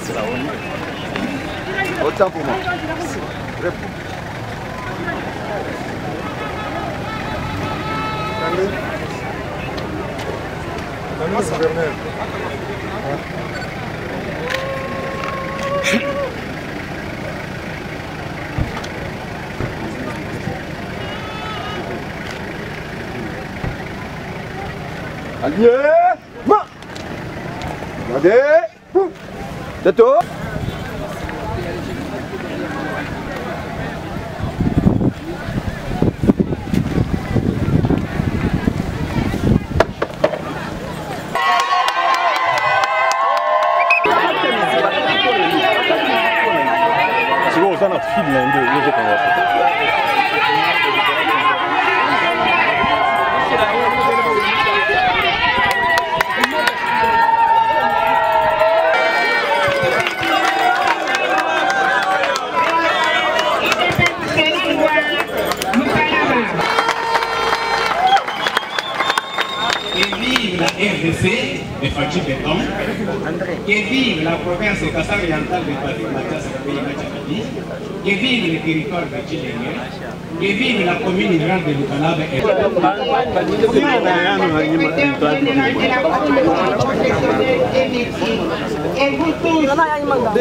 C'est la honte. Autant pour moi. Allié, main. Regardez, tête haut. Sana filmle ndio iweze kuwasha. RDC de Fachi Béton, que vive la province Kassar-Orientale de Patrick Mathias Pays, que vive le territoire de Tchilenge, que vive la commune rurale de Lukalaba et vous tous,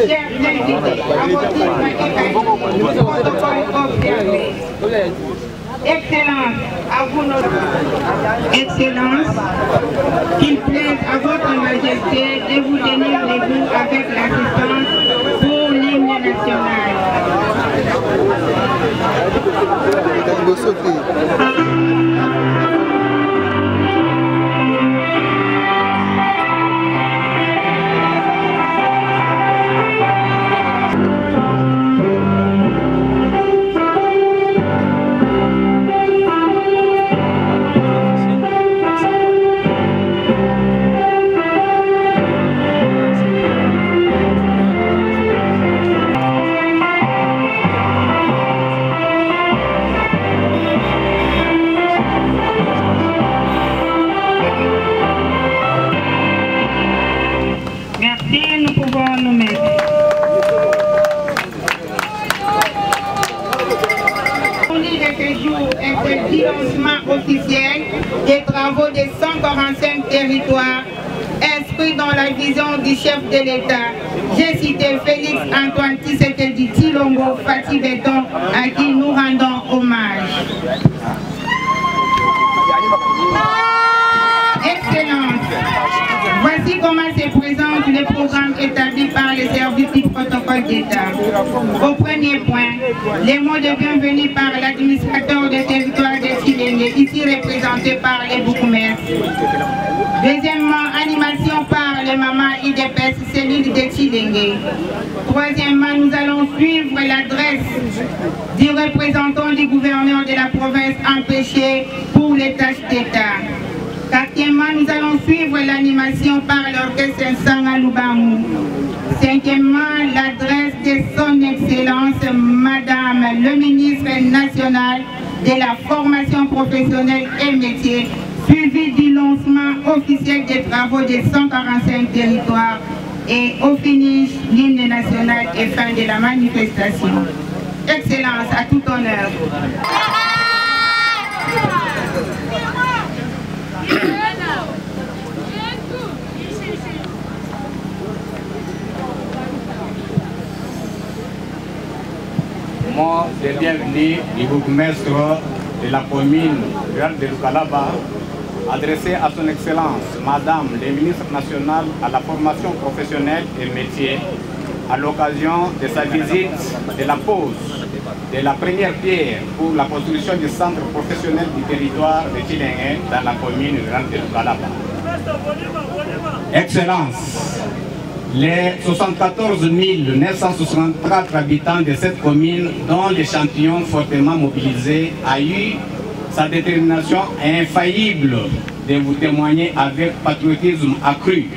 chers invités, Excellence, à vous notre Excellence, qu'il plaise à votre majesté de vous tenir debout avec l'assistance pour l'hymne national. Officiel des travaux des 145 territoires inscrits dans la vision du chef de l'État. J'ai cité Félix Antoine Tshisekedi Tshilombo Fachi Béton, à qui nous rendons hommage. Excellence, voici comment se présente le programme établi par les services du protocole d'État. Au premier point, les mots de bienvenue par l'administrateur des territoires de Tchilenge, ici représenté par les bourgmestres. Deuxièmement, animation par les mamans IDPS, cellule de Tchilenge. Troisièmement, nous allons suivre l'adresse du représentant du gouverneur de la province empêché pour les tâches d'État. Quatrièmement, nous allons suivre l'animation par l'orchestre Nsanga Lubangu. Cinquièmement, l'adresse de son Excellence, Madame le ministre national de la formation professionnelle et métier, suivi du lancement officiel des travaux des 145 territoires et au finish, l'hymne national et fin de la manifestation. Excellence, à tout honneur. Moi, de bienvenue du bourgmestre de la commune rurale de Lukalaba, adressé à son Excellence, Madame le ministre national à la formation professionnelle et métier, à l'occasion de sa visite de la pose de la première pierre pour la construction du centre professionnel du territoire de Tchilenge dans la commune rurale de Lukalaba. Excellence, les 74 964 habitants de cette commune, dont l'échantillon fortement mobilisé, a eu sa détermination infaillible de vous témoigner avec patriotisme accru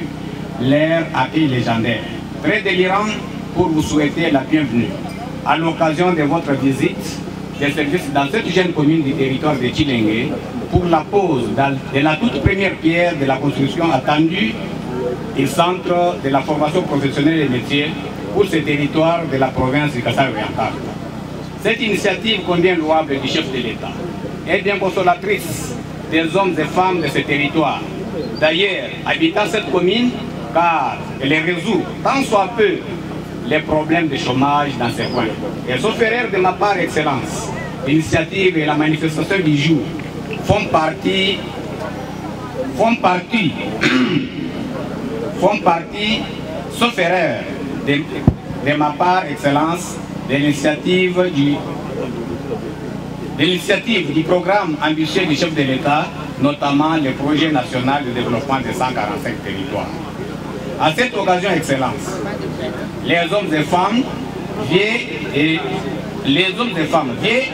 leur accueil légendaire. Très délirant pour vous souhaiter la bienvenue à l'occasion de votre visite des services dans cette jeune commune du territoire de Tchilenge pour la pose de la toute première pierre de la construction attendue du centre de la formation professionnelle et métiers pour ce territoire de la province du Kasaï oriental. Cette initiative combien louable du chef de l'État est bien consolatrice des hommes et femmes de ce territoire. D'ailleurs, habitant cette commune, car elle résout tant soit peu les problèmes de chômage dans ces coins. Et sauf erreur de ma part, Excellence, l'initiative et la manifestation du jour font partie, sauf erreur de ma part, Excellence, de l'initiative du programme ambitieux du chef de l'État, notamment le projet national de développement de 145 territoires. À cette occasion, Excellence, les hommes et femmes vieux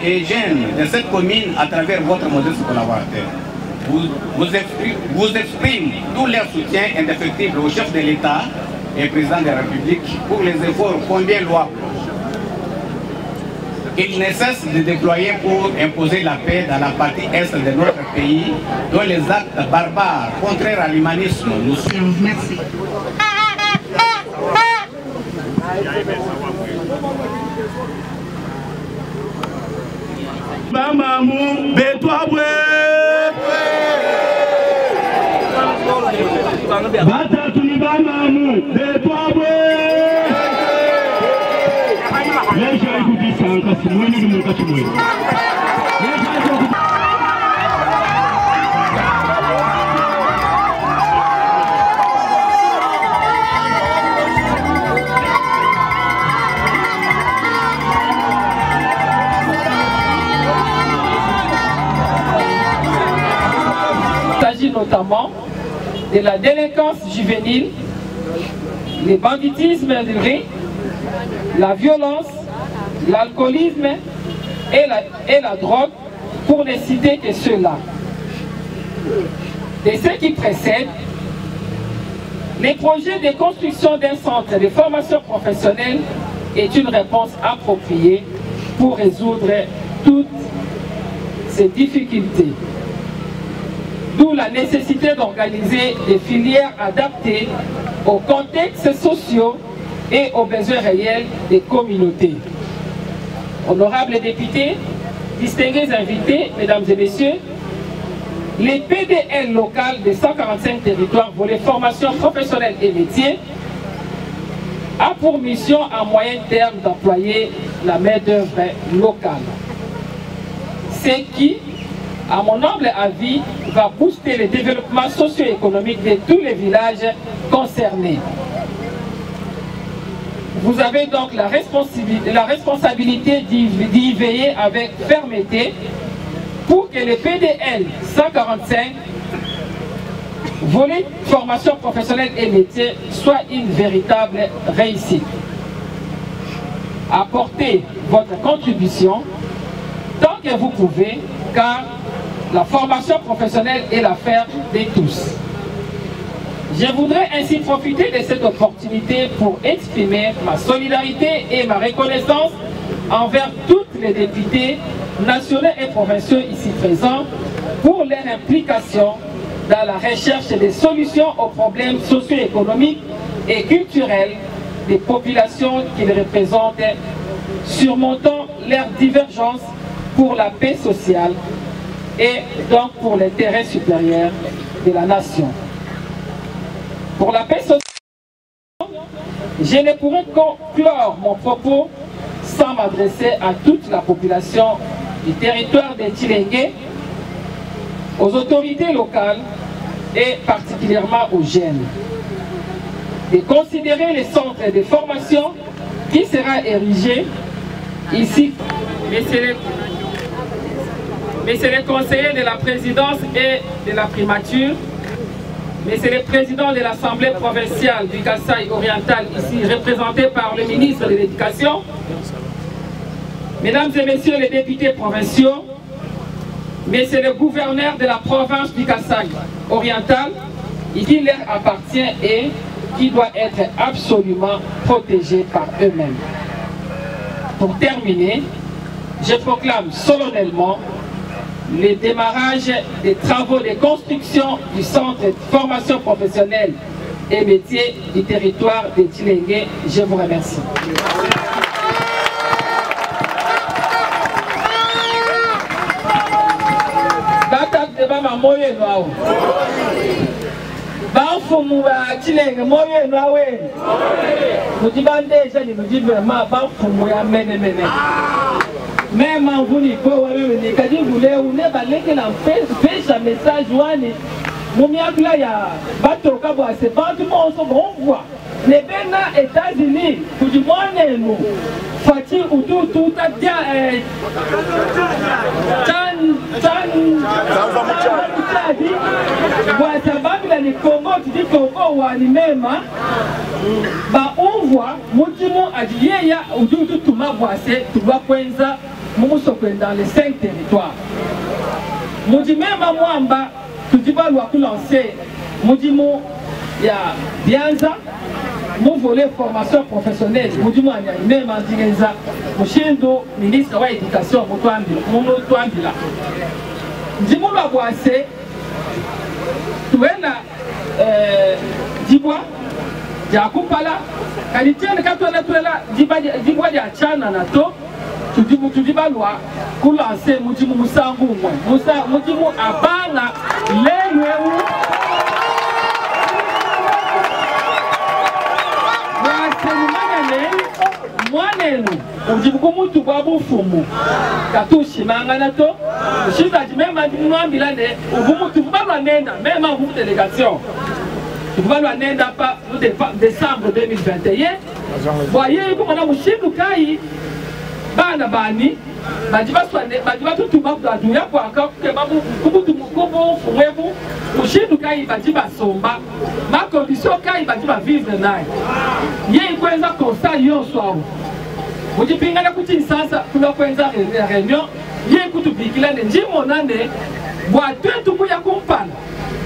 et jeunes de cette commune, à travers votre modeste collaborateur, vous expriment tout leur soutien indéfectible au chef de l'État et président de la République pour les efforts combien louables qu'il ne cesse de déployer pour imposer la paix dans la partie est de notre pays, dont les actes barbares contraires à l'humanisme nous suivent. Merci. Bamamou, Betouaboué, Batatouni Bamamou, Betouaboué. Les gens qui disent ça, c'est moi qui me cache. Il s'agit notamment de la délinquance juvénile, le banditisme de rue, la violence, l'alcoolisme et la drogue, pour ne citer que ceux-là. De ce qui précède, les projets de construction d'un centre de formation professionnelle est une réponse appropriée pour résoudre toutes ces difficultés. D'où la nécessité d'organiser des filières adaptées aux contextes sociaux et aux besoins réels des communautés. Honorables députés, distingués invités, mesdames et messieurs, les PDL locales de 145 territoires volet formation professionnelle et métiers a pour mission à moyen terme d'employer la main-d'œuvre locale. Ce qui, à mon humble avis, va booster le développement socio-économique de tous les villages concernés. Vous avez donc la responsabilité d'y veiller avec fermeté pour que le PDL 145, volet formation professionnelle et métier, soit une véritable réussite. Apportez votre contribution tant que vous pouvez, car la formation professionnelle est l'affaire de tous. Je voudrais ainsi profiter de cette opportunité pour exprimer ma solidarité et ma reconnaissance envers toutes les députés nationaux et provinciaux ici présents pour leur implication dans la recherche des solutions aux problèmes socio-économiques et culturels des populations qu'ils représentent, surmontant leurs divergences pour la paix sociale et donc pour l'intérêt supérieur de la nation. Pour la paix sociale, je ne pourrais conclure mon propos sans m'adresser à toute la population du territoire de Tchilenge, aux autorités locales et particulièrement aux jeunes, de considérer les centres de formation qui sera érigé ici. Messieurs les conseillers de la présidence et de la primature, Messieurs le Président de l'Assemblée provinciale du Kasaï oriental, ici représenté par le ministre de l'Éducation, Mesdames et Messieurs les députés provinciaux, Messieurs le gouverneur de la province du Kasaï oriental, qui leur appartient et qui doit être absolument protégé par eux-mêmes. Pour terminer, je proclame solennellement le démarrage des travaux de construction du centre de formation professionnelle et métiers du territoire de Tshilenge. Je vous remercie. Bafumu ba Tshilenge moyo nawe. Mujibandesha ni mujibema bafumu ya mene. Même en vous n'y pouvez pas dire vous ne balèque la pêche message wani. Mumiakla ya bato kabo se bantu mo so bon voix. Les Bénin États-Unis pour du moine nous. Fati utu tout a dia kwa sababu ni Congo tidi Congo wani mema ba onvoa mujimu adiyeya utu tuma boase tuwa kwenza mumuso dans les 5 territoires. Mujimema mwamba tudibalwa kulancer mujimu ya Bianza mon volet formation professionnelle, Moudimo Anyame Mandingenza, Mouchindo, ministre de l'éducation, Moutouambila. Ndimo Baboise, Touena Dibwa, Diakoupala, Kalitienne Katouela, Dibwa Diachana Nato, Tudibalwa, Koulanse, Moudimo Moussango, Moudimo Abana, Léou. Mwanenu ujibukumuntu babufumu katushi manganato ushiza jimema ndimwambila ne ubumutu balwa nenda même en vous délégation balwa nenda pa décembre 2021 voyez comment on mushindu kai bana bani bajiba tutuma kuduya kwa ke babu kubutu mukubu fumwebu mushindu kai bajiba somba ma condition kai bajiba vivre naye ye kwenza constat yonso mujipingana kuti sasa kuna kwenza réunion ye kutubikila njimo nane bwa twetu kuya kumpala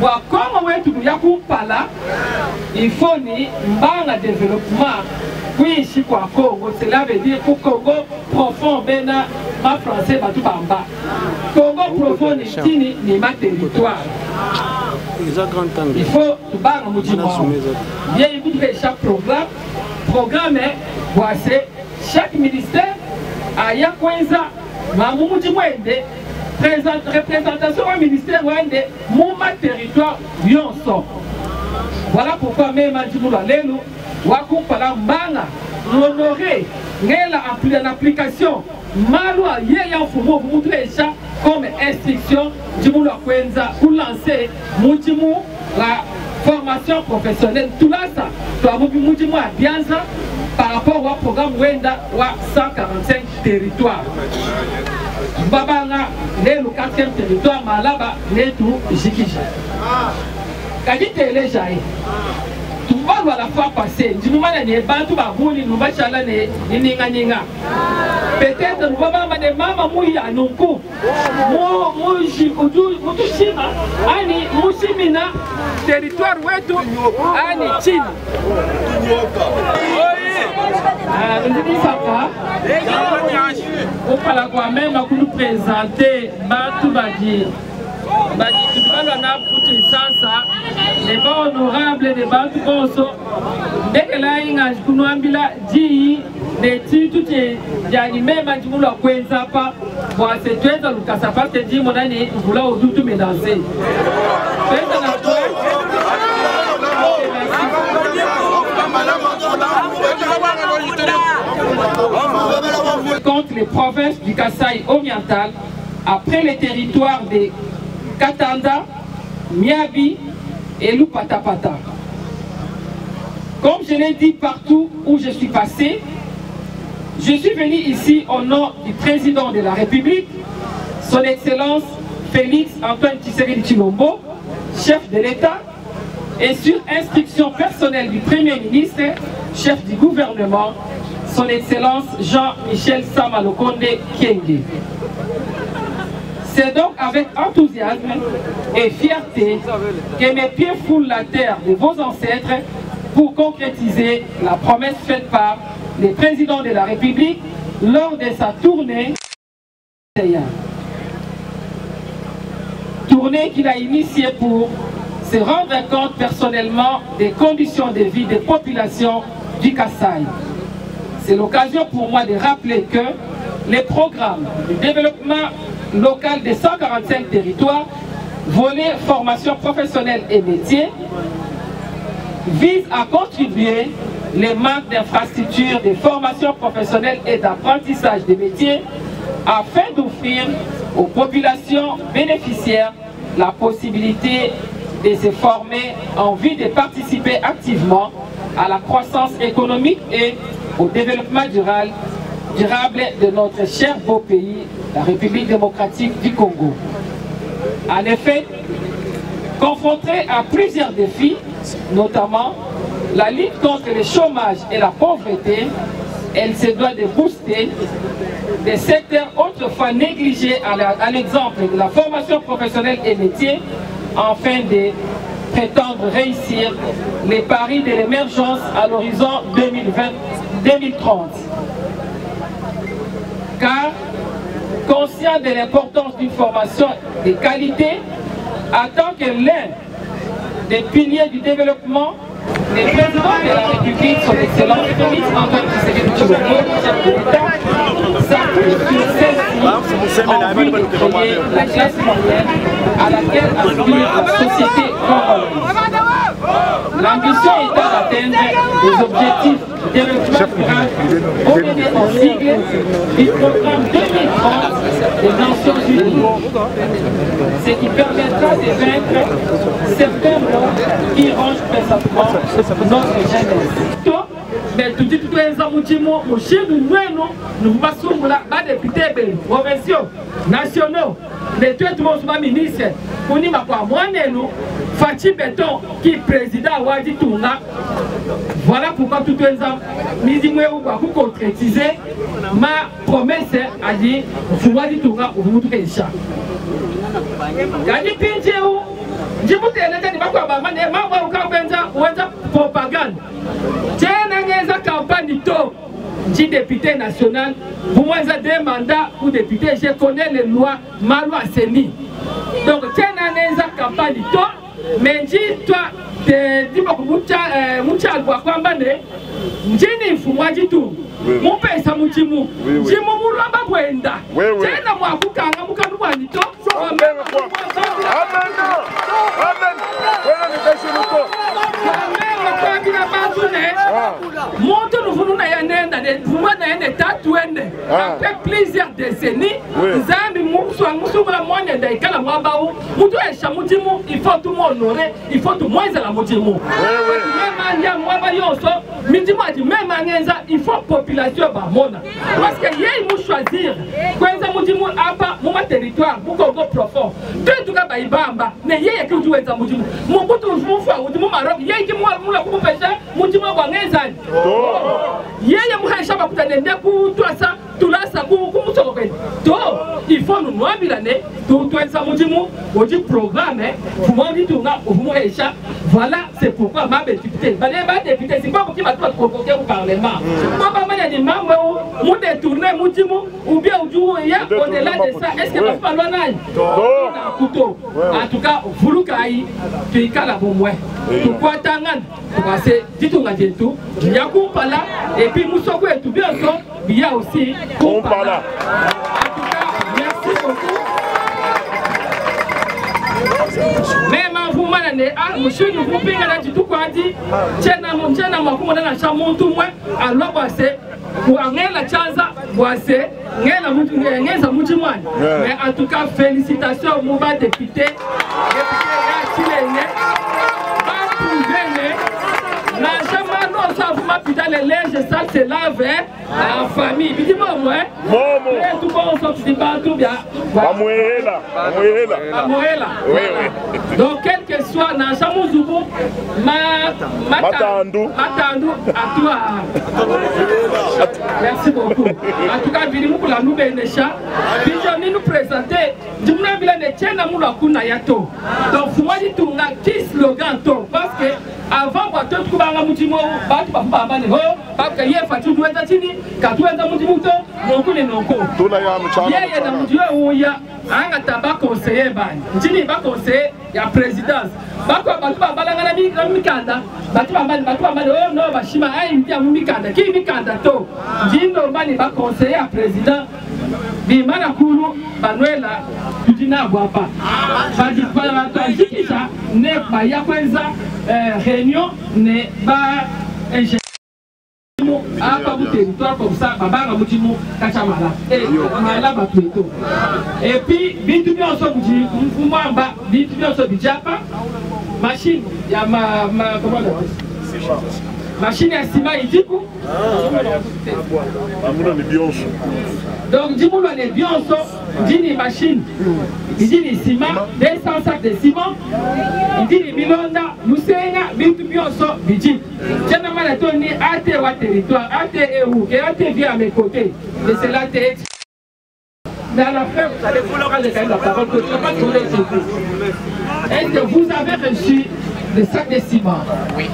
bwa Kongo wetu kuya kumpala il faut ni mbanga développement kuishi kwa Congo, cela veut dire pour Congo profond bena ma français batu bamba Congo profond ni tini ni ma territoire. Il faut tubanga mujimo bien écouter chaque programme voici chaque ministère a ya kwenza mamuji mwende représentation au ministère wende muma territoire yonso. Voilà pourquoi même Andimula Lelo wakumpala mbanga l'honorer en application malwa yeya mfumo mutresha comme instruction Ndimula Kwenza pour lancer mujimu la formation professionnelle tout là ça toi mujimu à Bianza par rapport au programme Wenda wa 145 territoires. Babanga le 4e territoire malaba netu jikija. Kadite ele jaye. Tu vas la fois passée, du moment où les bantu babouni nous va chalane ninga. Peut-être nous va des mamas mouya nunku. Mouji mutushima ani mushimina territoire wetu ani chini. Nous papa. On parle quoi même à nous présenter Bantu Badi. Badi Tubalana Pouti Sansa, les bons honorables des Bantu Bonso. Dès que là, il y a un Kunuambila, Di, des titres, il y a même un Jimoula Kwenzapa. Bon, c'est toi, dans le Kassapa, c'est dit, mon année, vous voulez au doute me danser. Contre les provinces du Kasaï oriental, après les territoires de Katanda, Miabi et Lupatapata. Comme je l'ai dit partout où je suis passé, je suis venu ici au nom du président de la République, son Excellence Félix Antoine Tshisekedi Tshilombo, chef de l'État, et sur instruction personnelle du Premier ministre, chef du gouvernement, son Excellence Jean-Michel Sama-Lukonde Kyenge. C'est donc avec enthousiasme et fierté que mes pieds foulent la terre de vos ancêtres pour concrétiser la promesse faite par le président de la République lors de sa tournée Tournée qu'il a initiée pour se rendre compte personnellement des conditions de vie des populations du Kasaï. C'est l'occasion pour moi de rappeler que les programmes de développement local des 145 territoires, volets formation professionnelle et métiers, visent à contribuer les manques d'infrastructures de formation professionnelle et d'apprentissage des métiers afin d'offrir aux populations bénéficiaires la possibilité de se former en vue de participer activement à la croissance économique et au développement durable de notre cher beau pays, la République démocratique du Congo. En effet, confrontée à plusieurs défis, notamment la lutte contre le chômage et la pauvreté, elle se doit de booster des secteurs autrefois négligés à l'exemple de la formation professionnelle et métier, afin de prétendre réussir les paris de l'émergence à l'horizon 2020-2030. Car, conscient de l'importance d'une formation de qualité, en tant que l'un des piliers du développement, le président de la République, son Excellence Félix Antoine Tshisekedi Tshilombo, chef de l'État, s'appuie sur celle-ci en vue de créer la classe moyenne à laquelle aspire la société congolaise. L'ambition étant d'atteindre les objectifs de développement durable donnés en sigle du programme 2030 des Nations Unies, ce qui permettra de vaincre certains mots qui rongent présentement notre jeunesse. Mais tout dit tout est en moutimo, mon chien de nous, nous passons là, bas députés, provinciaux, nationaux, les tout le monde ministre, on y m'a pas moi, nous, Fatih Béton, qui est président Wadi Touna. Voilà pourquoi tout le monde, nous avons concrétisé ma promesse à dire, Wadi Touna, vous vous trouvez ça. Gani Pinjeu, je vous dis, propagande. J'ai une campagne de député national. Pour moi, j'ai des mandats pour député. Je connais les lois Malo Asseni. Donc, j'ai une campagne de mais dis-toi, dis-moi que Moucha Alboakwambane, j'ai une fois du tout. Mon père, ça m'a dit, j'ai mon moulamba Wenda. J'ai un mois pour qu'un Moukanouanito. Après plusieurs décennies, il faut tout honorer, il faut tout moins à la motivation. Il faut population parce que il faut choisir quand mon territoire pour Congo profond. Tout cas baibamba, mais il y a que tu es à Moudimou. Mon bouton au Maroc, il y a qui moi pour pêcher Moudimou Wangezan. Il y a un chaba pour toi ça, tout là ça pour il faut nous noirs bilaner, tout toi ça Moudimou, au dit programme, pour moi dit tout là, au moins voilà, c'est pourquoi ma député, député, c'est pas pour qui m'a convoqué au Parlement. Moi, il y a des membres qui ont détourné Moudimou, ou bien au-delà de ça, est-ce que va falloir naï? En tout cas, vous tu es là pour moi. Pourquoi t'as c'est dit-on à tout, il y a Kumpala, et puis Moussoko et tout bien, il y a aussi Kumpala. En tout cas, merci beaucoup. Même en vous m'en monsieur, nous vous payons là du tout quoi dit, tiens, ma commande à chamon tout moins, alors c'est pour en la chance, c'est mais en tout cas, félicitations au mouvement député. Les linges sales se lavent en famille. Dis-moi, tout le monde sort du bas, tout bien. Donc, quel que soit, dans Chamou Zoubou, Matandou à toi. Merci beaucoup. En tout cas, venez pour la nouvelle Nécha. Puis, nous présenter. Du moins, il y a des tiens à Moulakuna Yato. Donc, moi, je dis tout, on a 10 slogans, parce que avant bato tukubanga mutimo bato bapambane ho bakaye fatu tuweza chini katuweza mutimuto nokune noko tula ya mchana yeye na mtu uya anga taba conseiller bani chini ba conseiller ya présidence bako bato babalanga na mikanda bato bambani oh no bashima ai ntia mikanda ki mikanda to jindo bani ba conseiller ya président bimana kulu Manuela tudina bwapa bajikisha ne ba ya kwanza réunion ne ba apa bu territoire comme ça babanga mutimo kachamala mala bateto et puis bintu bionso buji mfumamba bintu bionso bijapa machine ya comment on appelle machine ya ciment idiku amuna ni bionso donc dimulu ne bionso dini machine dini ciment 200 sacs de ciment dini milonda lusenga bintu bionso biji tena mala toni ate wa territoire ate EU et ate vient à mes côtés et c'est là tête mais à la fin vous allez vouloir aller gagner la parole que je ne vais pas tourner chez vous. Est-ce que vous avez reçu le sac de ciment? Oui.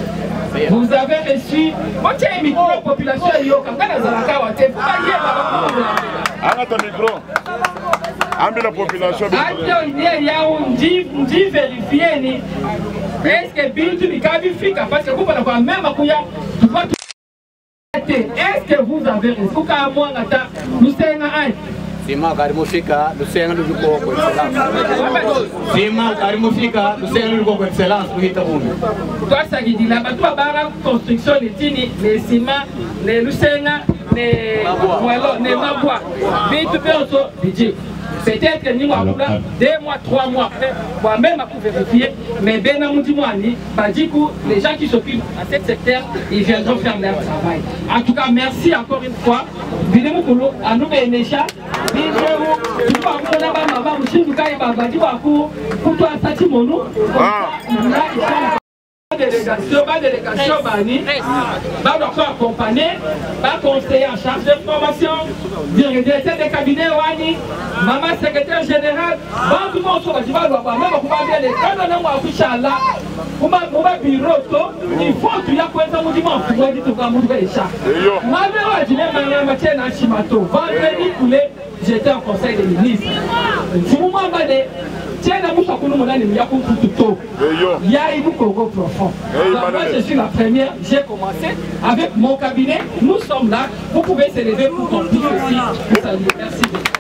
Vous avez reçu votre micro population yoka kana zalaka wate faye baba ana ta micro ambi la population ato idée yao ndi vérifier ni est-ce que bintu bikabi fika parce que kupana kwa même kuya tupate est-ce que vous avez reçu kuka mwanga ta lusenga ai Sima karimufika lusenga luko kwa excellence. Sima karimufika lusenga luko kwa excellence kuhita huko. Toi ça qui dit là batu bara construction les tini les ciment les lusenga les voilà les mabwa. Bitu peoso bidji. Peut-être que nous avons 2 mois, 3 mois après, moi-même à vérifier, mais bien les gens qui s'occupent à cet secteur, ils viendront faire leur travail. En tout cas, merci encore une fois. À nous, Bénécha, délégation Bani, va accompagner, va conseiller en charge de formation, directeur de cabinet Wani, maman secrétaire général, tout le monde soit il faut que tu aies un mouvement pour dire tout le monde. J'étais en conseil des ministres. Il y a eu Congo profond. Donc moi je suis la première, j'ai commencé avec mon cabinet, nous sommes là, vous pouvez se lever pour qu'on puisse aussi vous saluer. Merci beaucoup.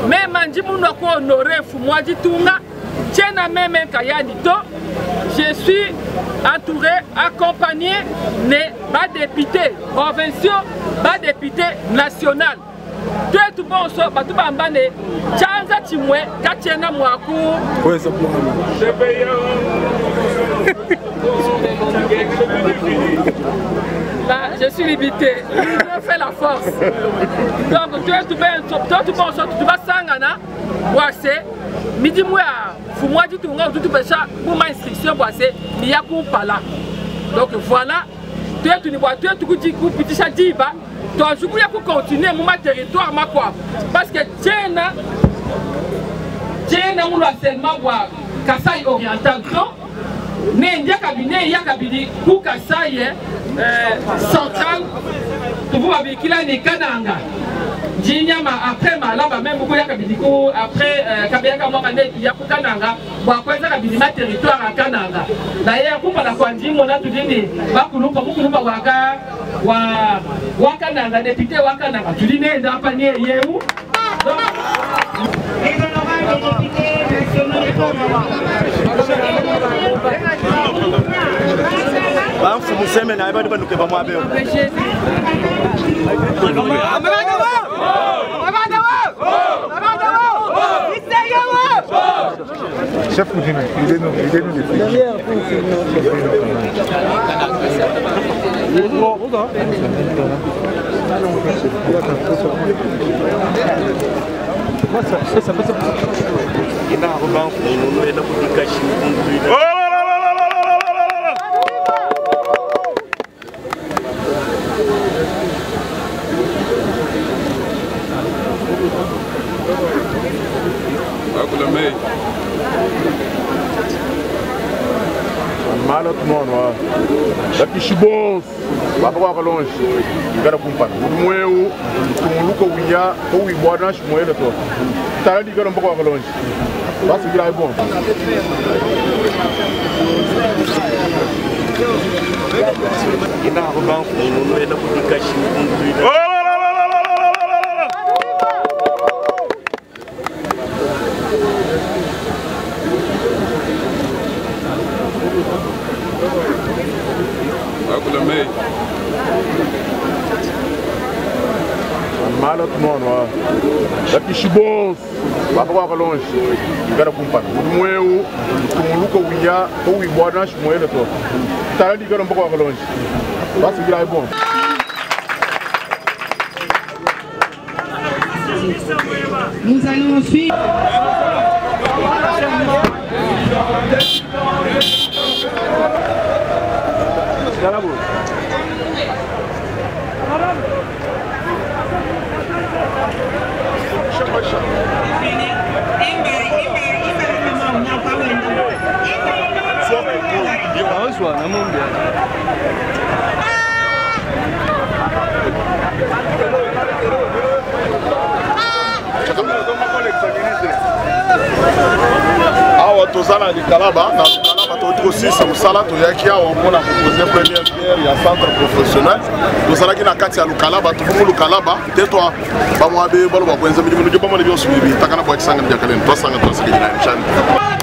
Même je suis entouré, accompagné de députés provinciaux, de députés nationaux. Tout bon so batu bambane chanza chimwe kachena mwaku là je suis limité, je fais la force. Donc tu es tout bon so tu vas sangana boise midi moi fumwa dit tunga tout pesa pour ma inscription boise ni yaku pala. Donc voilà, tu es tout bois tu es tout kuti ku pitisha diba. Donc je voulais continuer mon territoire parce que Tchèna on a seulement voir Kasaï oriental mais il y a cabinet il y a cabinet pour Kasaï central pour avec qu'il a des Kananga Jinyama après Malaba même beaucoup ya cabinet après Kabeka Mohamed il y a pour Kananga pour après ça cabinet ma territoire à Kananga d'ailleurs pour la Kwandi mon a tout dit va pour waka Wakananga député Wakananga tu dis dans panier yehu les honorables députés nationaux chef Moudine, il est nous derrière. Daqui chibons, vai para longe. Gara kumpan. Mueu, kumuluko wiya, o ibona shmoelo to. Tara di gara um pouco longe. Vai seguir aí bom. Ina roban no é da publicação. Malo mano, daqui chibons, vai para longe. Gara kumpan. Mueu, kumuluko wiya, o ibona shmoelo to. Tara di gara um pouco longe. Vai seguir aí bom. Nous allons suivre. Awa tozana Lukalaba, na Lukalaba tozosisa mosala toyaki awa mpona proposer première pierre ya centre professionnel. Tozalaki na kati ya Lukalaba, tofumu Lukalaba te twa bamwa be balo bakwenza milimo ndio bamwa lebyo subibi takana bwa kisanga bya kaleni twasanga twasike na nchani.